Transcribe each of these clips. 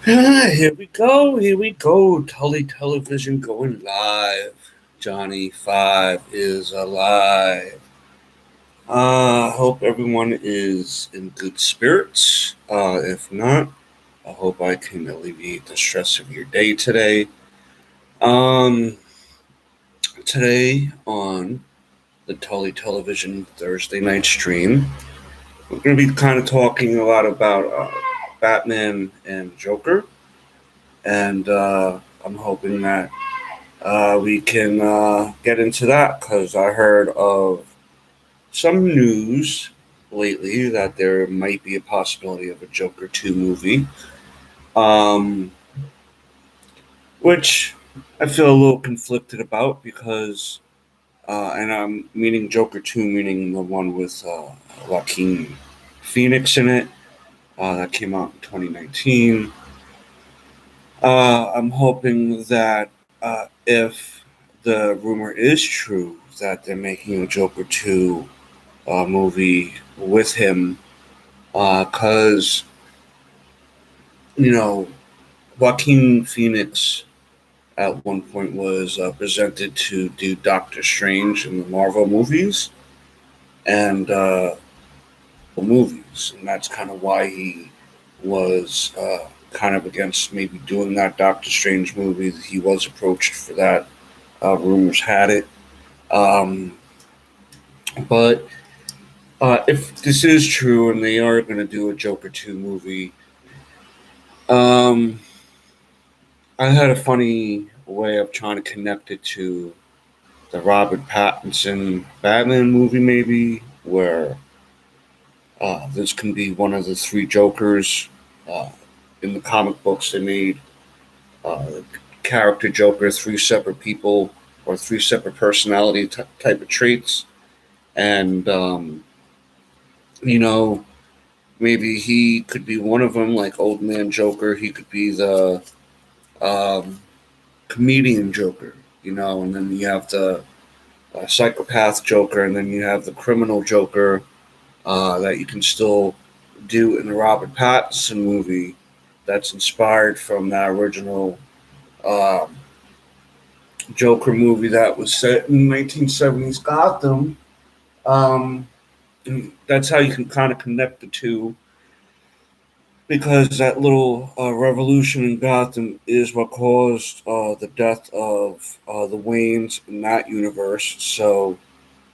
Here we go. Here we go. Tully Television going live. Johnny 5 is alive. Hope everyone is in good spirits. If not, I hope I can alleviate the stress of your day today. Um, Today on the Tully Television Thursday night stream, we're going to be kind of talking a lot about Batman and Joker. And I'm hoping that we can get into that because I heard of some news lately that there might be a possibility of a Joker 2 movie, um, which I feel a little conflicted about because, and I'm meaning Joker 2, meaning the one with Joaquin Phoenix in it that came out in 2019. I'm hoping that if the rumor is true that they're making a Joker 2 movie with him, because, you know, Joaquin Phoenix at one point was presented to do Doctor Strange in the Marvel movies and and that's kind of why he was kind of against maybe doing that Doctor Strange movie. He was approached for that. Rumors had it. Um, but if this is true and they are going to do a Joker 2 movie, um, I had a funny way of trying to connect it to the Robert Pattinson Batman movie, maybe, where this can be one of the three Jokers. Uh, in the comic books, they made the character Joker three separate people or three separate personality type of traits. And, you know, maybe he could be one of them, like Old Man Joker. He could be the um, comedian Joker, and then you have the psychopath Joker, and then you have the criminal Joker that you can still do in the Robert Pattinson movie that's inspired from that original um, Joker movie that was set in 1970s Gotham. Um, and that's how you can kind of connect the two because that little revolution in Gotham is what caused the death of the Waynes in that universe. So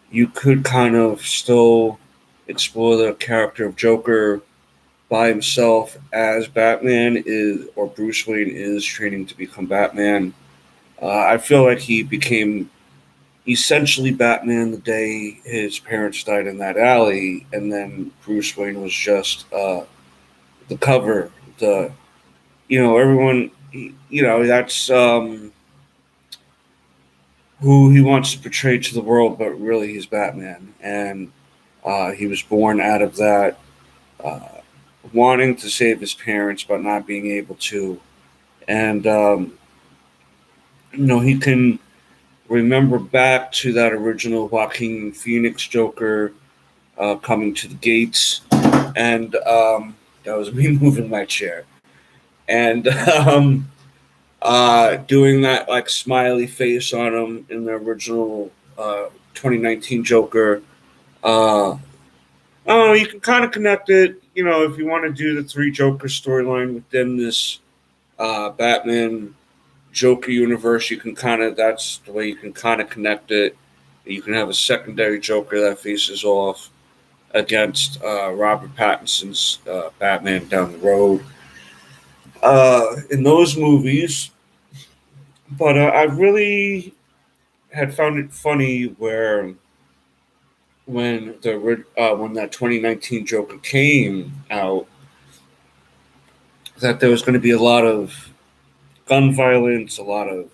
you could kind of still explore the character of Joker by himself as Batman is, or Bruce Wayne is training to become Batman. I feel like he became essentially Batman the day his parents died in that alley, and then Bruce Wayne was just the cover, the everyone, that's who he wants to portray to the world, but really he's Batman, and he was born out of that uh, wanting to save his parents but not being able to, and he can remember back to that original Joaquin Phoenix Joker coming to the gates, and that was me moving my chair, and doing that like smiley face on him in the original 2019 Joker. Uh, oh, you can kind of connect it, if you want to do the three Joker storyline within this Batman Joker universe. You can kind of that's the way you can kind of connect it. You can have a secondary Joker that faces off against Robert Pattinson's Batman down the road in those movies. But I really had found it funny where when that 2019 Joker came out, that there was going to be a lot of gun violence, a lot of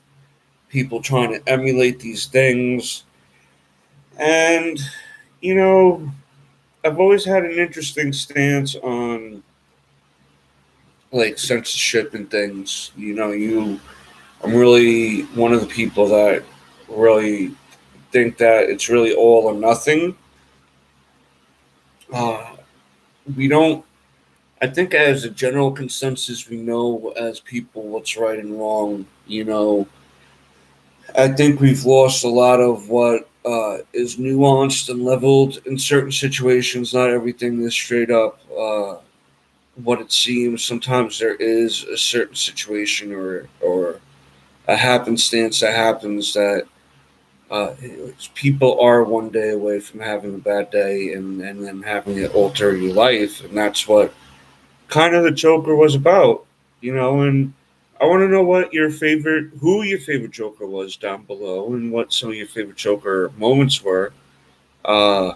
people trying to emulate these things, and you know, I've always had an interesting stance on like censorship and things. I'm really one of the people that really think that it's really all or nothing. Uh, we don't I think as a general consensus, we know as people what's right and wrong. I think we've lost a lot of what is nuanced and leveled in certain situations. Not everything is straight up what it seems. Sometimes there is a certain situation or a happenstance that happens that people are one day away from having a bad day and then having it alter your life, and that's what kind of the Joker was about, And I want to know who your favorite Joker was down below, and what some of your favorite Joker moments were. Uh,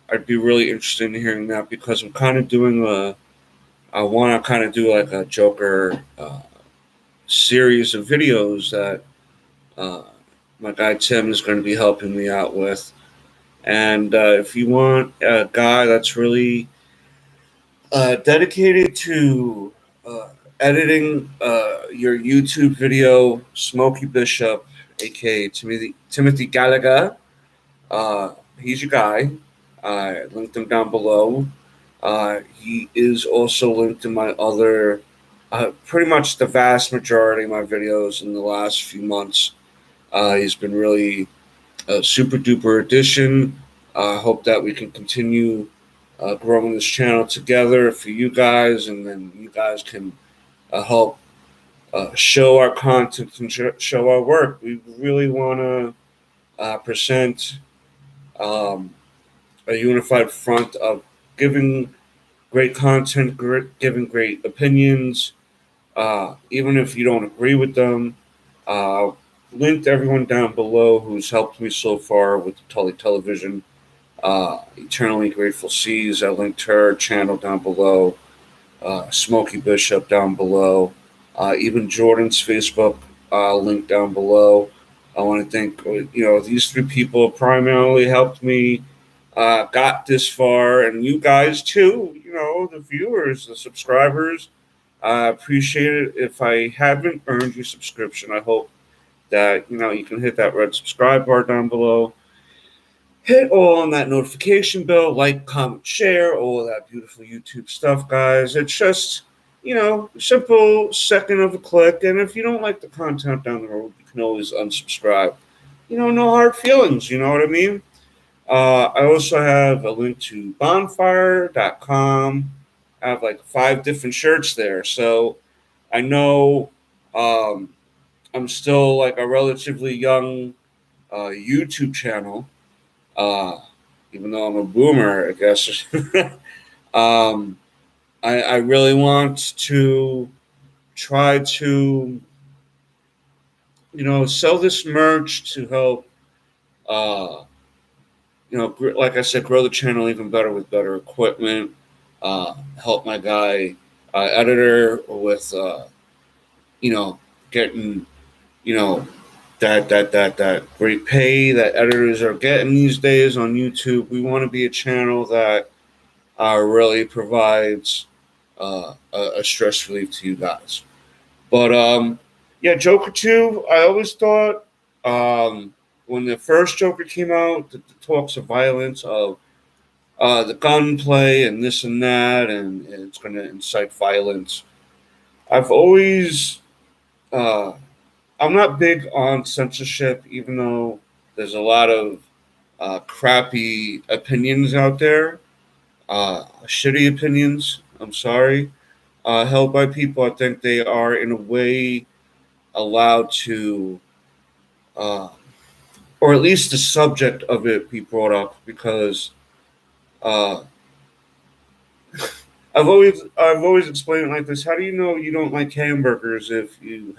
I'd be really interested in hearing that because I'm kind of doing I want to kind of do like a Joker series of videos that uh, my guy Tim is going to be helping me out with. And if you want a guy that's really dedicated to uh, editing your YouTube video, Smokey Bishop, aka Timothy Gallagher, he's your guy. I linked him down below. He is also linked in my other, pretty much the vast majority of my videos in the last few months. He's been really a super duper addition. I hope that we can continue growing this channel together for you guys, and then you guys can help show our content and show our work. We really want to present um, a unified front of giving great content, giving great opinions, even if you don't agree with them. Uh, Linked everyone down below who's helped me so far with the Tully television. Eternally Grateful Seas, I linked her channel down below. Smokey Bishop down below. Even Jordan's Facebook link down below. I want to thank these three people primarily helped me got this far, and you guys too. The viewers, the subscribers. I appreciate it. If I haven't earned your subscription, I hope that you can hit that red subscribe bar down below. Hit all on that notification bell, like, comment, share, all of that beautiful YouTube stuff, guys. It's just, simple second of a click. And if you don't like the content down the road, you can always unsubscribe. No hard feelings, you know what I mean? I also have a link to bonfire.com. I have like 5 different shirts there. So I know um, I'm still like a relatively young YouTube channel, uh, even though I'm a boomer, I guess. um, I really want to try to, sell this merch to help, uh, like I said, grow the channel even better with better equipment. Help my guy editor with, you know, getting, you know, that great pay that editors are getting these days on YouTube. We want to be a channel that really provides a stress relief to you guys. But yeah, Joker 2, I always thought when the first Joker came out, the talks of violence, of the gunplay and this and that, and it's going to incite violence. I've always, uh, I'm not big on censorship, even though there's a lot of crappy opinions out there, shitty opinions. I'm sorry, held by people. I think they are, in a way, allowed to, uh, or at least the subject of it, be brought up because uh, I've always explained it like this. How do you know you don't like hamburgers if you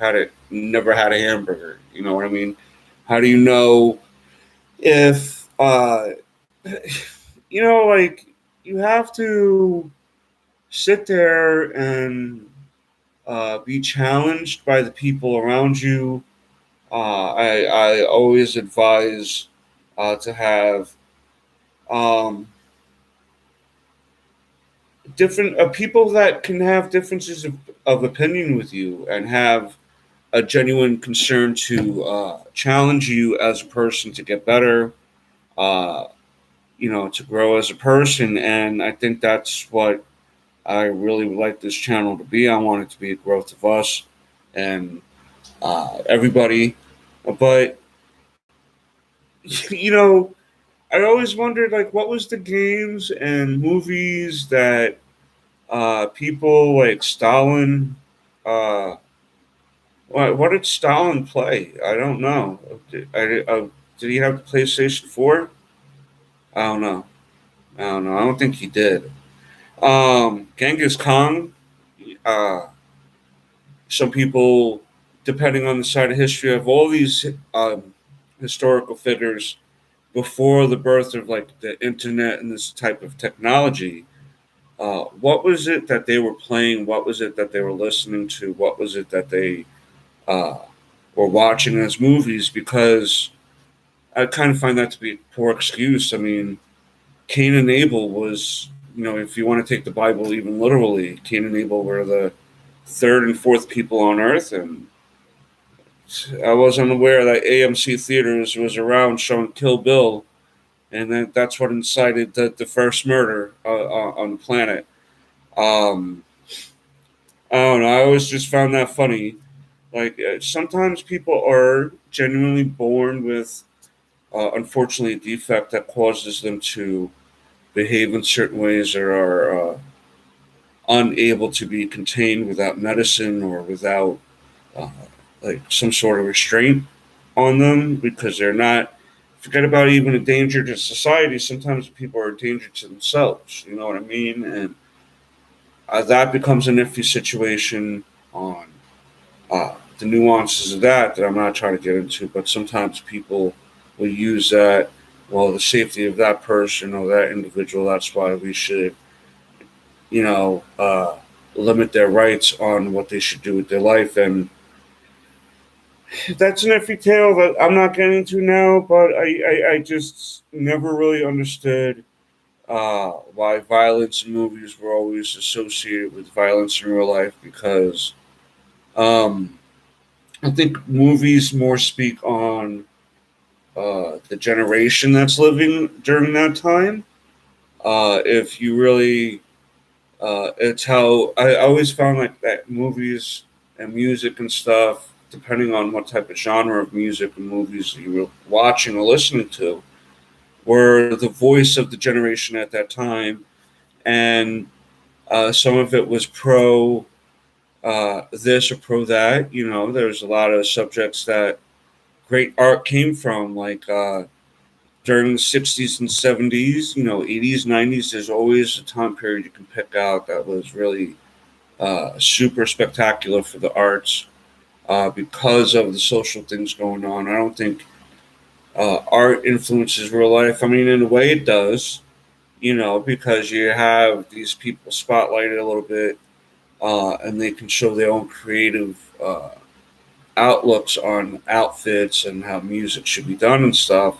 never had a hamburger? You know what I mean? How do you know if like you have to sit there and be challenged by the people around you. I always advise to have um, different people that can have differences of opinion with you and have a genuine concern to challenge you as a person to get better, to grow as a person. And I think that's what I really would like this channel to be. I want it to be a growth of us and everybody. But you know, I always wondered like what was the games and movies that people like Stalin. Uh, what did Stalin play? I don't know. Did he have the PlayStation 4? I don't know. I don't know. I don't think he did. Genghis Khan. Uh, some people, depending on the side of history, have all these historical figures before the birth of like the internet and this type of technology. What was it that they were playing? What was it that they were listening to? What was it that they uh, were watching as movies? Because I kind of find that to be a poor excuse. I mean, Cain and Abel was, if you want to take the Bible even literally, Cain and Abel were the third and fourth people on earth. And I wasn't aware that AMC Theaters was around showing Kill Bill. And that's what incited the first murder on the planet. Um, I don't know. I always just found that funny. Like, sometimes people are genuinely born with, unfortunately, a defect that causes them to behave in certain ways or are unable to be contained without medicine or without uh, like some sort of restraint on them because they're not. Forget about even a danger to society. Sometimes people are a danger to themselves. You know what I mean? And that becomes an iffy situation on the nuances of that I'm not trying to get into. But sometimes people will use that. Well, the safety of that person or that individual. That's why we should you know, uh, limit their rights on what they should do with their life. And that's an iffy tale that I'm not getting into now, but I just never really understood why violence in movies were always associated with violence in real life because um, I think movies more speak on the generation that's living during that time. If you really it's how I always found like that movies and music and stuff, depending on what type of genre of music and movies you were watching or listening to, were the voice of the generation at that time. And some of it was pro this or pro that. There's a lot of subjects that great art came from, like during the 60s and 70s, 80s, 90s. There's always a time period you can pick out that was really super spectacular for the arts because of the social things going on. I don't think art influences real life. I mean, in a way, it does, because you have these people spotlighted a little bit and they can show their own creative outlooks on outfits and how music should be done and stuff.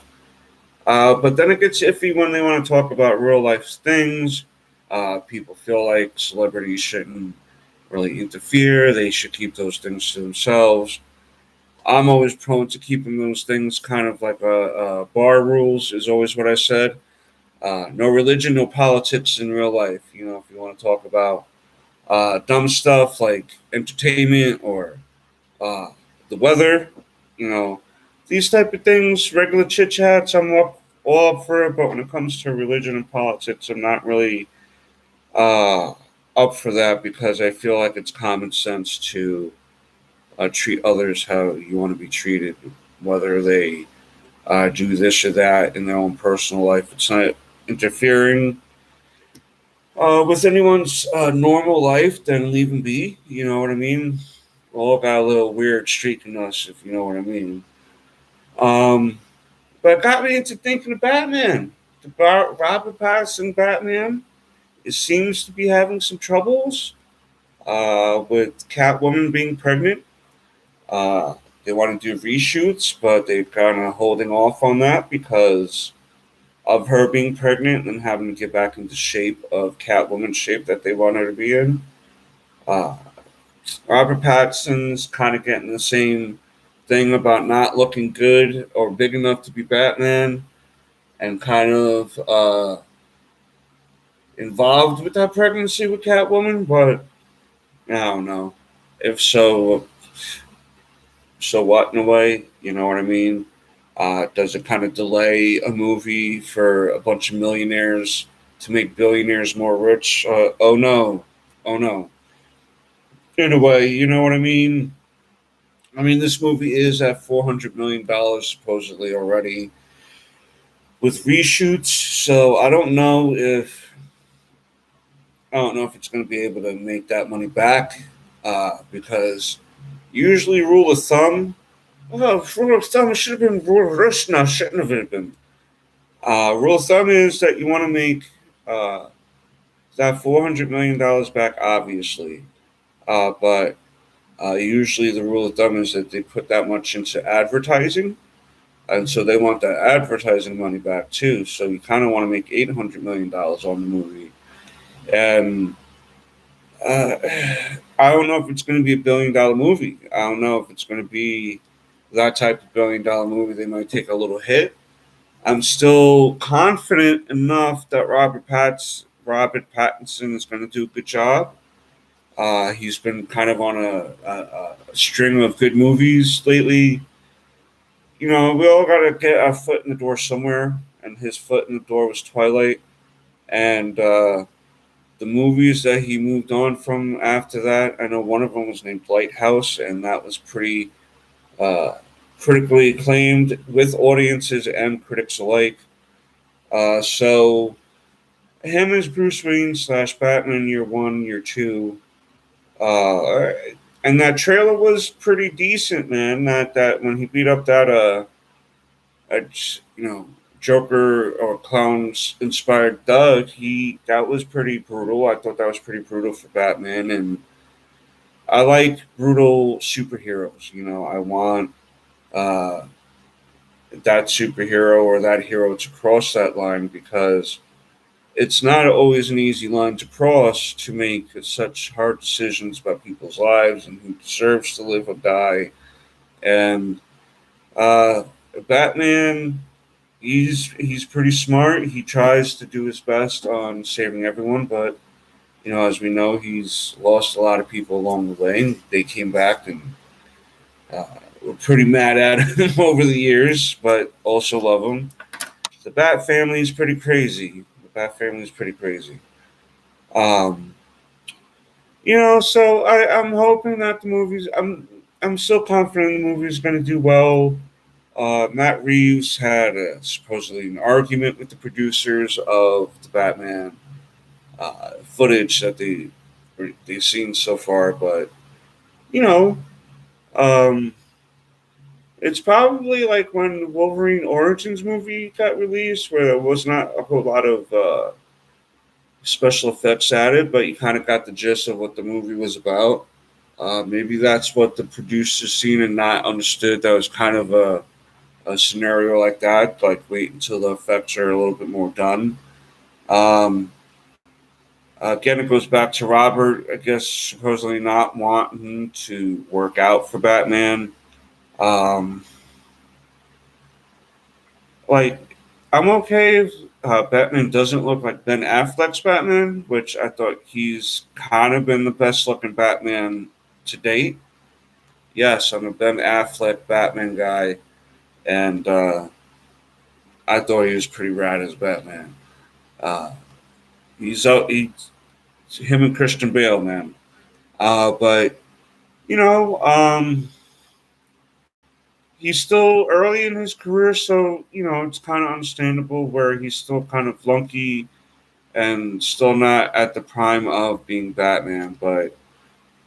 But then it gets iffy when they want to talk about real life things. People feel like celebrities shouldn't really interfere. They should keep those things to themselves. I'm always prone to keeping those things kind of like bar rules, is always what I said. No religion, no politics in real life. If you want to talk about dumb stuff like entertainment or uh, the weather, you know, these type of things, regular chit chats, all up for it. But when it comes to religion and politics, I'm not really uh, up for that because I feel like it's common sense to treat others how you want to be treated, whether they do this or that in their own personal life. It's not interfering with anyone's normal life, then leave them be. You know what I mean? We all got a little weird streak in us, if you know what I mean. Um, but it got me into thinking of Batman. Robert Pattinson Batman. It seems to be having some troubles with Catwoman being pregnant. Uh, they want to do reshoots, but they're kind of holding off on that because of her being pregnant and having to get back into shape of Catwoman shape that they want her to be in. Uh, Robert Pattinson's kind of getting the same thing about not looking good or big enough to be Batman, and kind of involved with that pregnancy with Catwoman, but I don't know. If so, so what in a way? You know what I mean? Does it kind of delay a movie for a bunch of millionaires to make billionaires more rich? Oh no, oh no. In a way, you know what I mean? I mean, this movie is at $400 million supposedly already with reshoots. So I don't know if it's going to be able to make that money back because usually rule of thumb. Oh, rule of thumb, it should have been rule of risk now, shouldn't have been. Rule of thumb is that you want to make uh, that $400 million back, obviously. But usually the rule of thumb is that they put that much into advertising. And so they want that advertising money back too. So you kind of want to make $800 million on the movie. And uh, I don't know if it's going to be a $1 billion movie. I don't know if it's going to be that type of $1 billion movie. They might take a little hit. I'm still confident enough that Robert Pattinson is going to do a good job. He's been kind of on a string of good movies lately. You know, we all got to get our foot in the door somewhere, and his foot in the door was Twilight. And the movies that he moved on from after that, I know one of them was named Lighthouse, and that was pretty uh, critically acclaimed with audiences and critics alike. So him as Bruce Wayne slash Batman year one, year two, uh, and that trailer was pretty decent, man. That when he beat up that you know Joker or clowns inspired Doug, he that was pretty brutal. I thought that was pretty brutal for Batman, and I like brutal superheroes. You know, I want uh, that superhero or that hero to cross that line because it's not always an easy line to cross to make such hard decisions about people's lives and who deserves to live or die. And uh, Batman, he's pretty smart. He tries to do his best on saving everyone, but you know, as we know, he's lost a lot of people along the way. They came back and uh, were pretty mad at him over the years, but also love him. The Bat family is pretty crazy. The Bat family is pretty crazy. Um, you know, so I'm hoping that the movies. I'm still confident the movie is going to do well. Matt Reeves had supposedly an argument with the producers of the Batman footage that they've seen so far, but you know, um, it's probably like when the Wolverine Origins movie got released, where there was not a whole lot of special effects added, but you kind of got the gist of what the movie was about. Maybe that's what the producers seen and not understood. That was kind of a scenario like that. Like wait until the effects are a little bit more done. Um, Again, it goes back to Robert. I guess supposedly not wanting to work out for Batman. Um, like I'm okay if Batman doesn't look like Ben Affleck's Batman, which I thought he's kind of been the best looking Batman to date. Yes, I'm a Ben Affleck Batman guy, and I thought he was pretty rad as Batman. Uh, he's out. Him and Christian Bale, man. But you know, he's still early in his career, so you know it's kind of understandable where he's still kind of flunky and still not at the prime of being Batman. But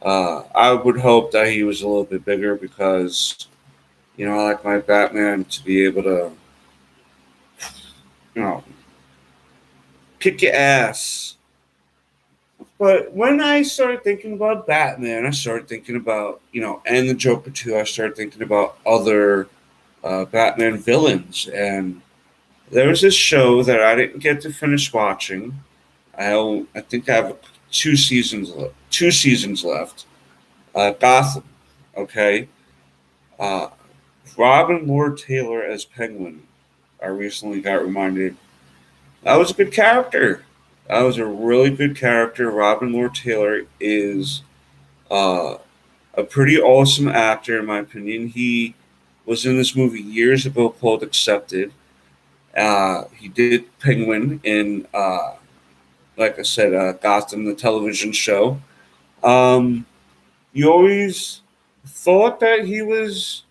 I would hope that he was a little bit bigger because you know I like my Batman to be able to you know kick your ass. But when I started thinking about Batman, I started thinking about you know and the Joker too. I started thinking about other Batman villains and there was this show that I didn't get to finish watching. I think I have 2 seasons left. Gotham. Okay. Uh, Robin Lord Taylor as Penguin. I recently got reminded that was a good character. That was a really good character. Robin Lord Taylor is uh, a pretty awesome actor, in my opinion. He was in this movie years ago called Accepted. He did Penguin in, like I said, Gotham, the television show. Um, you always thought that he was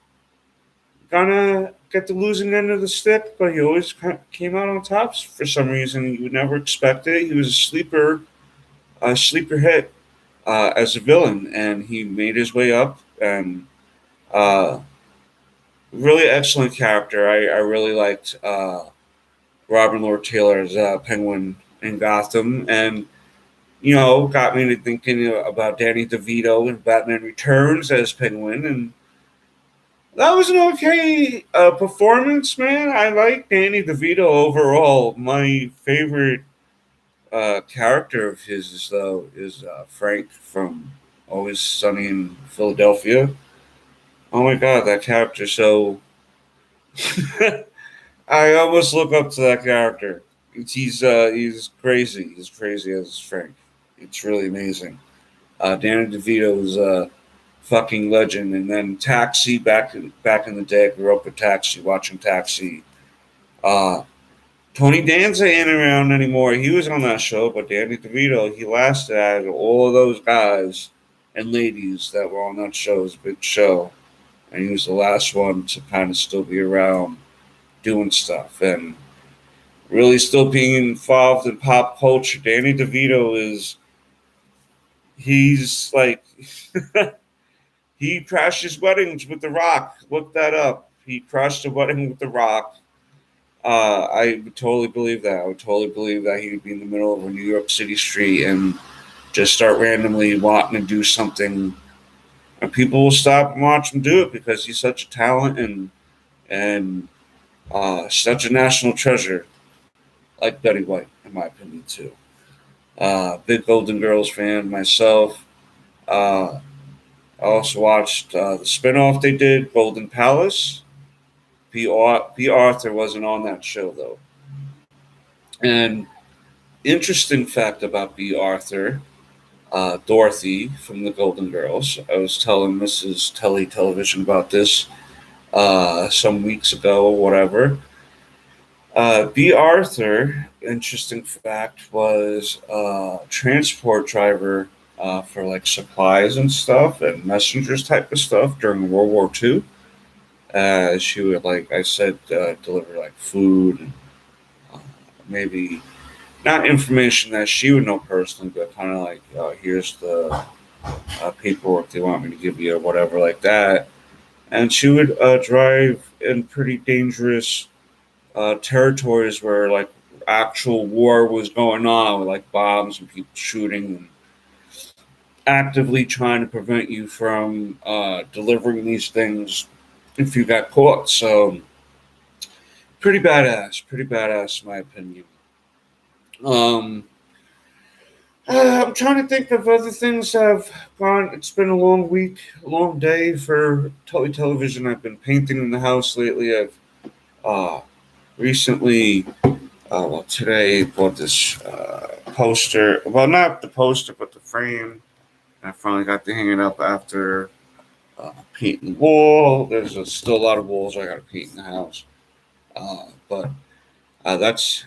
gonna get the losing end of the stick, but he always came out on top for some reason. You would never expect it. He was a sleeper hit as a villain, and he made his way up. And uh, really excellent character. I really liked Robin Lord Taylor's Penguin in Gotham, and got me to thinking about Danny DeVito in Batman Returns as Penguin, and that was an okay performance, man. I like Danny DeVito overall. My favorite character of his is Frank from Always Sunny in Philadelphia. Oh my god, that character! So I almost look up to that character. He's crazy. He's crazy as Frank. It's really amazing. Danny DeVito is a fucking legend. And then Taxi back in the day, I grew up with Taxi, watching Taxi. Uh, Tony Danza ain't around anymore. He was on that show, but Danny DeVito, he lasted out of all of those guys and ladies that were on that show. It was a big show, and he was the last one to kind of still be around doing stuff and really still being involved in pop culture. Danny DeVito he's like he crashes weddings with The Rock. Look that up. He crashed a wedding with The Rock. I would totally believe that. I would totally believe that he would be in the middle of a New York City street and just start randomly wanting to do something, and people will stop and watch him do it because he's such a talent and such a national treasure, like Betty White, in my opinion too. Big Golden Girls fan myself. Uh, I also watched the spinoff they did, Golden Palace. B. Arthur wasn't on that show though. And interesting fact about B. Arthur, Dorothy from the Golden Girls. I was telling Mrs. Tully Television about this some weeks ago or whatever. B. Arthur, interesting fact, was a transport driver for like supplies and stuff and messengers type of stuff during World War II. She would, like I said, deliver like food and uh, maybe not information that she would know personally, but kind of like, here's the paperwork they want me to give you or whatever like that. And she would drive in pretty dangerous territories where like actual war was going on, with like bombs and people shooting and actively trying to prevent you from delivering these things if you got caught. So pretty badass in my opinion. Um, I'm trying to think of other things that have gone. It's been a long week, a long day for Tully Television. I've been painting in the house lately. I've uh, recently, well, today bought this poster. Well, not the poster, but the frame. I finally got to hang it up after painting the wall. There's still a lot of walls I got to paint in the house. But that's.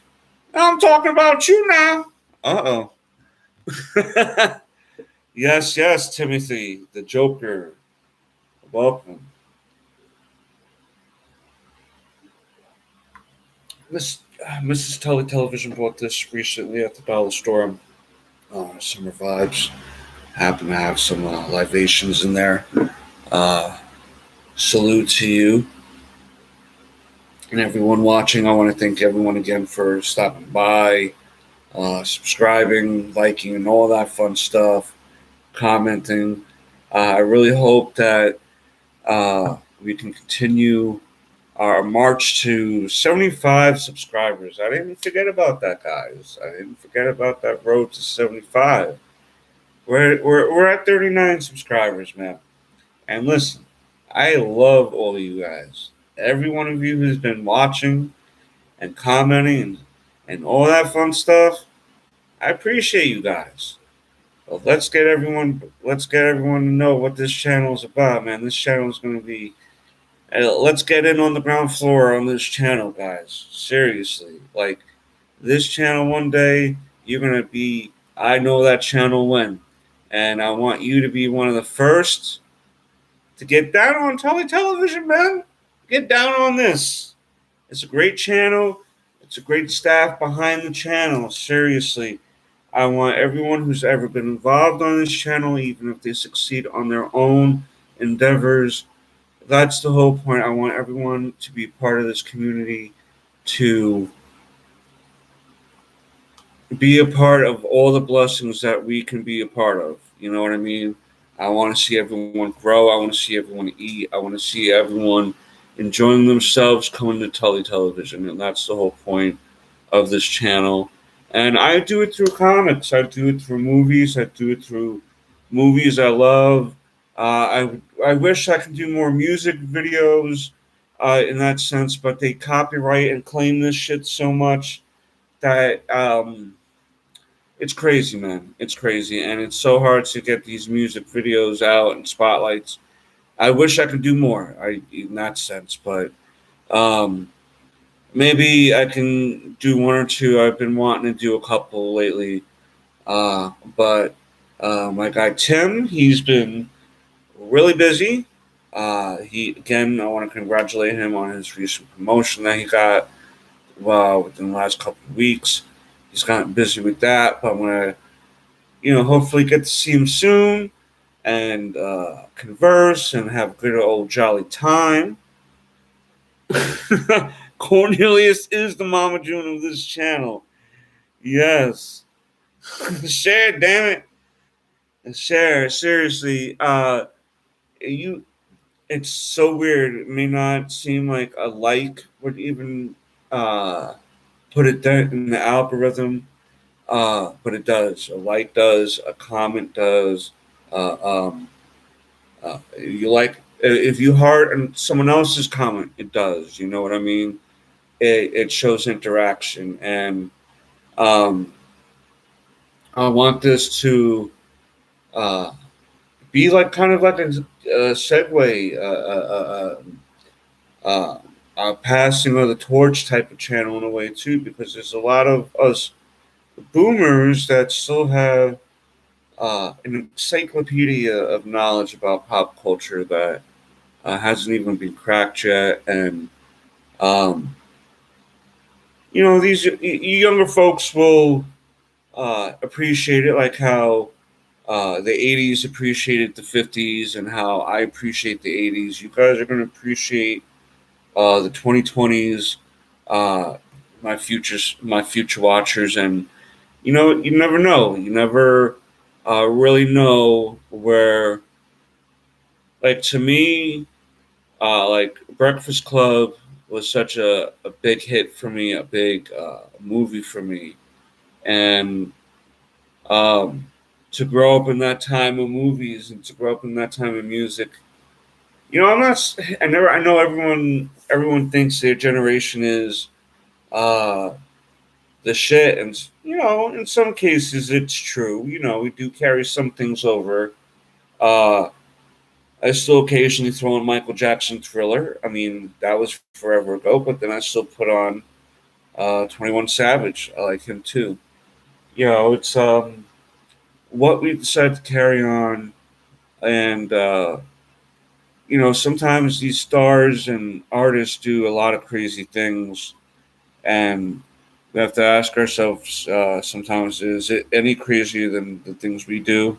I'm talking about you now. Uh oh. Yes, yes, Timothy, the Joker. Welcome. Mrs. Tully Television bought this recently at the dollar store. Summer vibes. Happen to have some libations in there. Uh, Salute to you and everyone watching. I want to thank everyone again for stopping by, subscribing, liking, and all that fun stuff, commenting. I really hope that we can continue our march to 75 subscribers. I didn't forget about that, guys. I didn't forget about that road to 75. We're at 39 subscribers, man. And listen, I love all of you guys. Every one of you who's been watching and commenting and all that fun stuff. I appreciate you guys. Well, let's get everyone to know what this channel is about, man. This channel is going to be. Let's get in on the ground floor on this channel, guys. Seriously, like this channel one day, you're gonna be. I know that channel when, and I want you to be one of the first to get down on Tully Television, man. Get down on this. It's a great channel. It's a great staff behind the channel. Seriously, I want everyone who's ever been involved on this channel, even if they succeed on their own endeavors. That's the whole point. I want everyone to be part of this community, to be a part of all the blessings that we can be a part of. You know what I mean? I want to see everyone grow. I want to see everyone eat. I want to see everyone enjoying themselves coming to Tully Television. And that's the whole point of this channel. And I do it through comics. I do it through movies. I do it through movies I love. I wish I could do more music videos in that sense, but they copyright and claim this shit so much that it's crazy, man. It's crazy, and it's so hard to get these music videos out and spotlights. I wish I could do more. In that sense, but um, maybe I can do one or two. I've been wanting to do a couple lately, but my guy Tim, he's been really busy. He again, I want to congratulate him on his recent promotion that he got within the last couple of weeks. He's gotten busy with that, but I'm gonna, hopefully get to see him soon and converse and have a good old jolly time. Cornelius is the Mama June of this channel. Yes. Share, damn it. Share, seriously. You it's so weird. It may not seem like a like would even uh put it there in the algorithm, but it does. A like does, a comment does. You like if you heart and someone else's comment, it does. You know what I mean? It shows interaction, and um, I want this to uh, be like kind of like a segue, passing of the torch type of channel in a way too, because there's a lot of us boomers that still have an encyclopedia of knowledge about pop culture that hasn't even been cracked yet, and um, these younger folks will appreciate it, like how the '80s appreciated the '50s, and how I appreciate the '80s. You guys are going to appreciate the 2020s, uh, my future watchers, and you never know. You never really know where. Like to me, like Breakfast Club was such a big hit for me, a big movie for me, and um, to grow up in that time of movies and to grow up in that time of music. I'm not. I never. I know everyone thinks their generation is uh, the shit, and in some cases it's true. We do carry some things over. Uh, I still occasionally throw in Michael Jackson Thriller. I mean, that was forever ago, but then I still put on 21 Savage. I like him too. It's what we decide to carry on, and sometimes these stars and artists do a lot of crazy things, and we have to ask ourselves sometimes, is it any crazier than the things we do?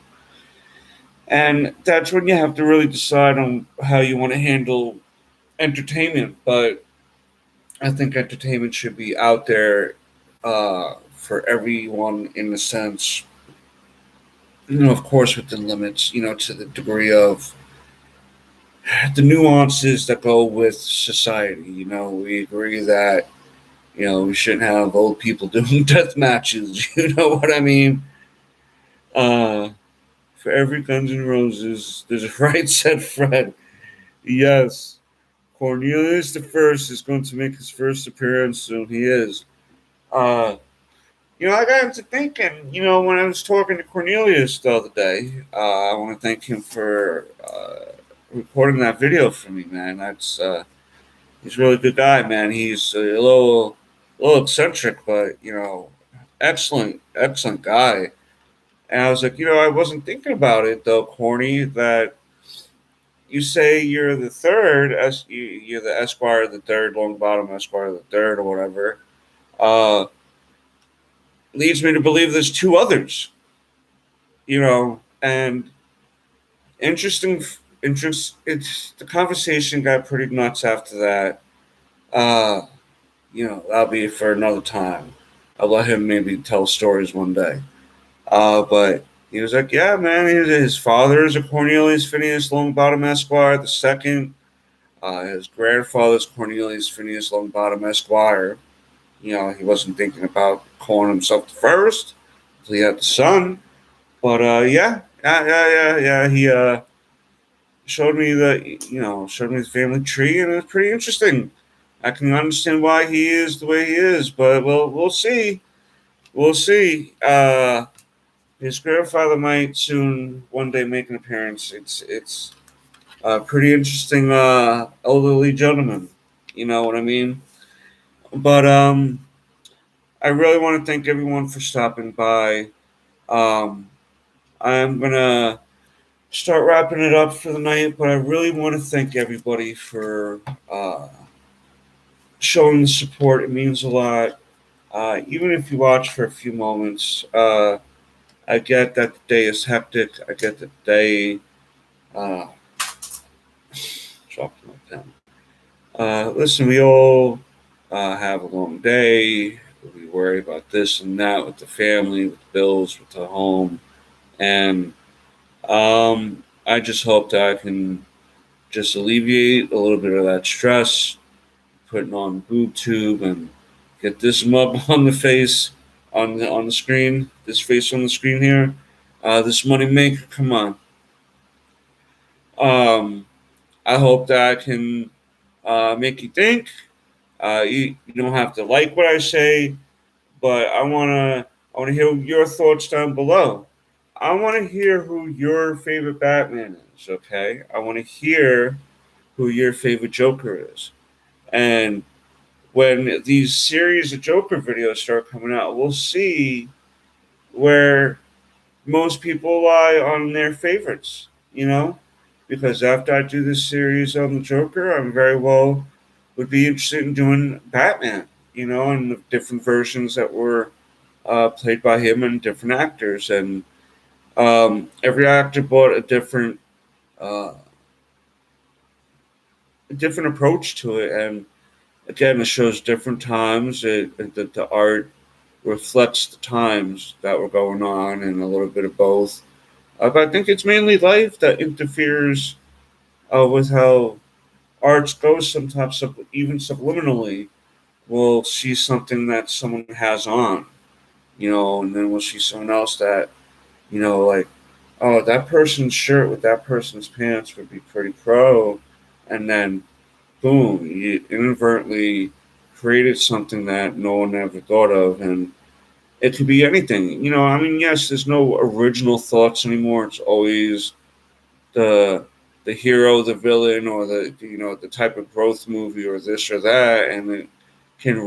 And that's when you have to really decide on how you want to handle entertainment. But I think entertainment should be out there for everyone in a sense. Of course, within limits. To the degree of the nuances that go with society. We agree that we shouldn't have old people doing death matches. You know what I mean? Uh, for every Guns N' Roses, there's a right said Fred. Yes, Cornelius the First is going to make his first appearance soon. He is. Uh, I got into thinking, when I was talking to Cornelius the other day, I want to thank him for recording that video for me, man. He's a really good guy, man. He's a little eccentric, but excellent, excellent guy. And I was like, I wasn't thinking about it though, Corny, that you say you're the third, as you're the Esquire of the third, long bottom Esquire of the third, or whatever. Uh, Leads me to believe there's two others, and interesting. It's the conversation got pretty nuts after that. Uh, that'll be for another time. I'll let him maybe tell stories one day. But he was like, yeah, man, his father is a Cornelius Phineas Longbottom Esquire the second. His grandfather's Cornelius Phineas Longbottom Esquire. He wasn't thinking about calling himself the first. He had the son. But yeah. He showed me the family tree, and it's pretty interesting. I can understand why he is the way he is, but we'll see. We'll see. His grandfather might soon one day make an appearance. It's a pretty interesting elderly gentleman. You know what I mean? But I really want to thank everyone for stopping by. Um, I'm gonna start wrapping it up for the night, but I really want to thank everybody for showing the support. It means a lot. Even if you watch for a few moments, I get that the day is hectic. I get that the day uh, dropped my pen. Listen, we all have a long day. We worry about this and that with the family, with the bills, with the home, and I just hope that I can just alleviate a little bit of that stress, putting on boob tube and get this mug on the face, on the screen, this face on the screen here, this money maker. Come on. Um, I hope that I can make you think. You don't have to like what I say, but I wanna hear your thoughts down below. I want to hear who your favorite Batman is. Okay, I want to hear who your favorite Joker is, and when these series of Joker videos start coming out, we'll see where most people lie on their favorites. Because after I do this series on the Joker, I'm very well would be interested in doing Batman. And the different versions that were played by him and different actors, and every actor brought uh, a different approach to it, and again, it shows different times. The art reflects the times that were going on, and a little bit of both. But I think it's mainly life that interferes with how arts go. Sometimes, even subliminally, we'll see something that someone has on, and then we'll see someone else that, like, oh, that person's shirt with that person's pants would be pretty pro, and then boom, you inadvertently created something that no one ever thought of, and it could be anything. I mean, yes, there's no original thoughts anymore. It's always the the hero, the villain, or the type of growth movie, or this or that, and it can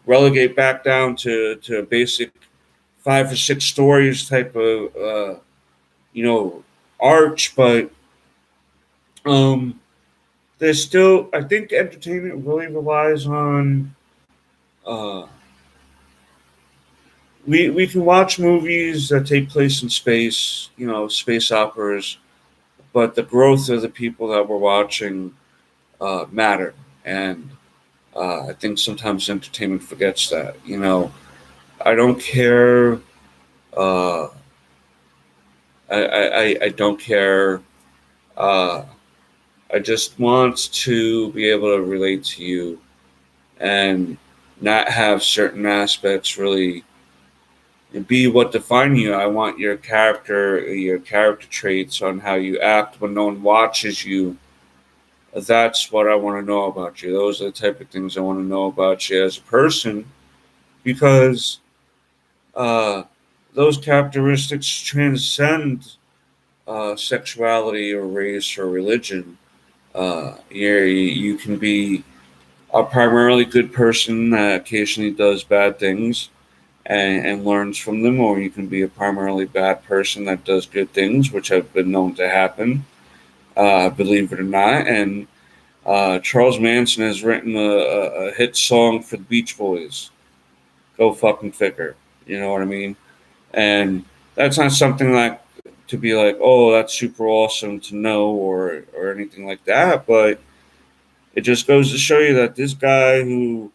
relegate back down to a basic 5 or 6 stories type of you know arch, but um, there's still, I think entertainment really relies on uh, we can watch movies that take place in space, space operas, but the growth of the people that we're watching matter, and I think sometimes entertainment forgets that. I don't care. Uh, I don't care. Uh, I just want to be able to relate to you and not have certain aspects really be what define you. I want your character traits on how you act when no one watches you. That's what I want to know about you. Those are the type of things I want to know about you as a person, because uh, those characteristics transcend sexuality or race or religion. You can be a primarily good person that occasionally does bad things and learns from them, or you can be a primarily bad person that does good things, which have been known to happen, believe it or not. And Charles Manson has written a hit song for the Beach Boys. Go fucking figure. You know what I mean? And that's not something like to be like, oh, that's super awesome to know or anything like that. But it just goes to show you that this guy who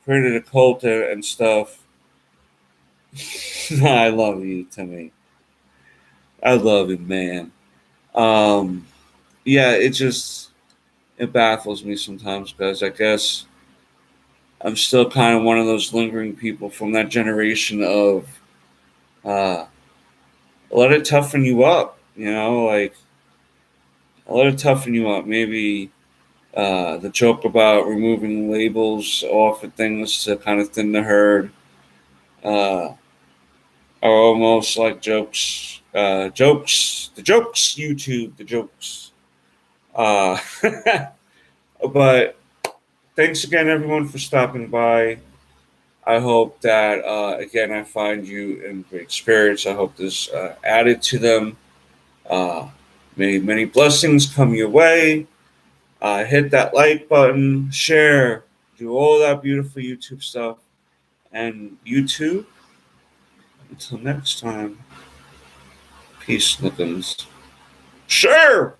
created a cult and stuff. I love you, Timmy. I love you, man. Um, yeah, it baffles me sometimes because I guess I'm still kind of one of those lingering people from that generation of uh, let it toughen you up, like let it toughen you up. Maybe the joke about removing labels off of things to kind of thin the herd uh, are almost like jokes. The jokes, YouTube, the jokes. Uh, but thanks again, everyone, for stopping by. I hope that, again, I find you in great spirits. I hope this added to them. Uh, May many blessings come your way. Hit that like button, share, do all that beautiful YouTube stuff. And YouTube, until next time, peace, Nickens. Sure!